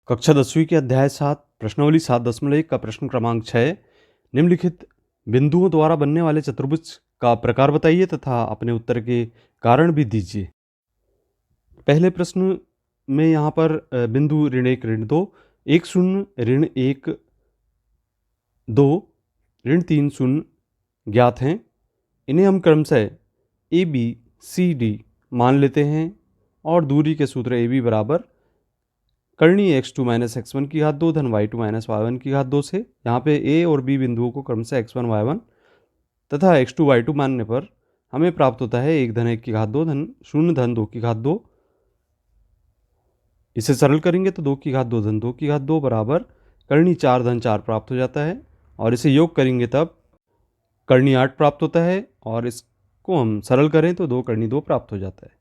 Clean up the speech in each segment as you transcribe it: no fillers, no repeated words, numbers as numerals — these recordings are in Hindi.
कक्षा 10वीं के अध्याय 7 प्रश्नावली 7.1 का प्रश्न क्रमांक 6 निम्नलिखित बिंदुओं द्वारा बनने वाले चतुर्भुज का प्रकार बताइए तथा अपने उत्तर के कारण भी दीजिए। पहले प्रश्न में यहाँ पर बिंदु ऋण 1 ऋण 2 1 शून्य ऋण 1 2 ऋण 3 शून्य ज्ञात हैं। इन्हें हम क्रमशः ए बी सी डी मान लेते हैं और दूरी के सूत्र ए बी बराबर करणीय x2 माइनस x1 की घात 2 धन y2 माइनस y1 की घात 2 से यहाँ पे a और b बिंदुओं को क्रमशः x1 y1 तथा x2 y2 मानने पर हमें प्राप्त होता है 1 धन 1 की घात 2 धन 0 धन 2 की घात 2। इसे सरल करेंगे तो 2 की घात 2 धन 2 की घात 2 बराबर करणीय 4 धन 4 प्राप्त हो जाता है और इसे योग करेंगे तब करणीय 8 प्राप्त होता है और इसको हम सरल करें तो 2 करणीय 2 प्राप्त हो जाता है।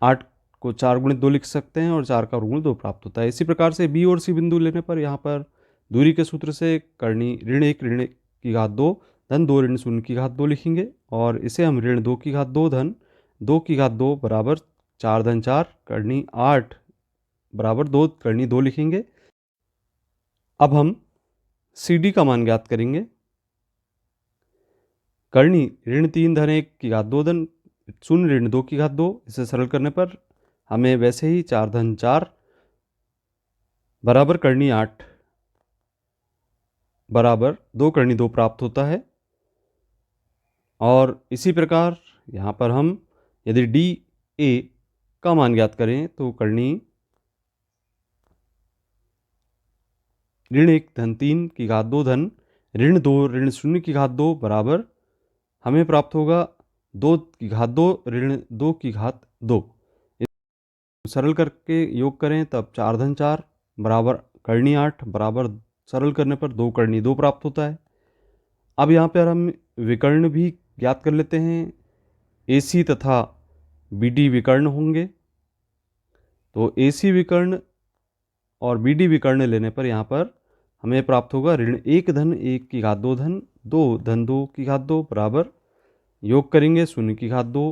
8 को 4 गुणित 2 लिख सकते हैं और 4 का वर्गमूल 2 प्राप्त होता है। इसी प्रकार से बी और सी बिंदु लेने पर यहाँ पर दूरी के सूत्र से करणीय ऋण 1 ऋण की घात 2 धन 2 ऋण 0 की घात 2 लिखेंगे और इसे हम ऋण 2 की घात 2 धन 2 की घात 2 बराबर 4 धन 4 करणीय 8 बराबर 2 करणीय 2 लिखेंगे। अब हम सी डी का मान ज्ञात करेंगे। करणीय ऋण 3 धन 1 की घात 2 धन 0 ऋण 2 की घात 2, इसे सरल करने पर हमें वैसे ही 4 धन 4 बराबर करणीय 8 बराबर 2 करणीय 2 प्राप्त होता है। और इसी प्रकार यहाँ पर हम यदि डी ए का मान ज्ञात करें तो करणीय ऋण 1 धन 3 की घात 2 धन ऋण 2 ऋण 0 की घात 2 बराबर हमें प्राप्त होगा 2 की घात 2 ऋण 2 की घात 2। सरल करके योग करें तब 4 धन 4 बराबर करणीय 8 बराबर सरल करने पर 2 करणीय 2 प्राप्त होता है। अब यहाँ पर हम विकर्ण भी ज्ञात कर लेते हैं। AC तथा BD विकर्ण होंगे तो AC विकर्ण और BD विकर्ण लेने पर यहाँ पर हमें प्राप्त होगा ऋण 1 धन 1 की घात 2 धन 2 धन 2 की घात 2 बराबर योग करेंगे 0 की घात 2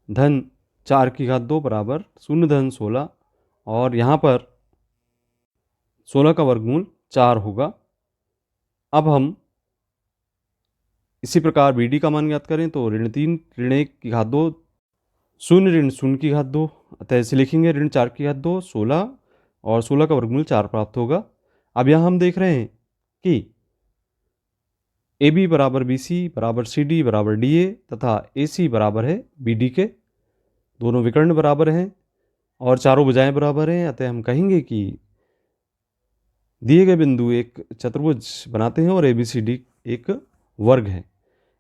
धन 4 की घात 2 बराबर 0 धन 16 और यहाँ पर 16 का वर्गमूल 4 होगा। अब हम इसी प्रकार BD का मान ज्ञात करें तो ऋण 3 ऋण 1 की घात 2 0 ऋण 0 की घात 2, अतः इसे लिखेंगे ऋण 4 की घात 2 16 और 16 का वर्गमूल 4 प्राप्त होगा। अब यहाँ हम देख रहे हैं कि AB बराबर BC बराबर CD बराबर DA तथा AC बराबर है BD के, दोनों विकर्ण बराबर हैं और चारों भुजाएं बराबर हैं, अतः हम कहेंगे कि दिए गए बिंदु एक चतुर्भुज बनाते हैं और ABCD एक वर्ग है।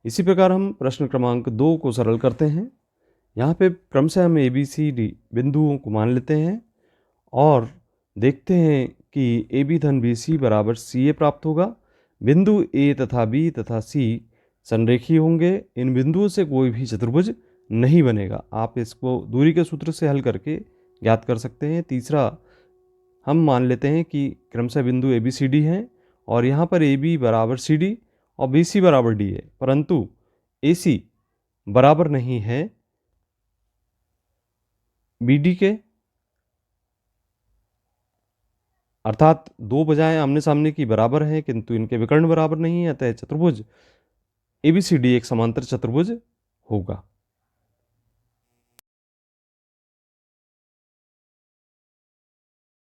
इसी प्रकार हम प्रश्न क्रमांक 2 को सरल करते हैं। यहाँ पे क्रमशः हम ABCD बिंदुओं को मान लेते हैं और देखते हैं कि AB धन BC बराबर CA प्राप्त होगा। बिंदु A तथा B तथा C संरेखीय होंगे। इन बिंदुओं से कोई भी चतुर्भुज नहीं बनेगा। आप इसको दूरी के सूत्र से हल करके ज्ञात कर सकते हैं। तीसरा हम मान लेते हैं कि क्रमशः बिंदु ABCD हैं और यहाँ पर AB बराबर CD और BC बराबर D है, परंतु AC बराबर नहीं है BD के, अर्थात दो भुजाएं आमने सामने की बराबर हैं किंतु इनके विकर्ण बराबर नहीं है, अतः चतुर्भुज ABCD एक समांतर चतुर्भुज होगा।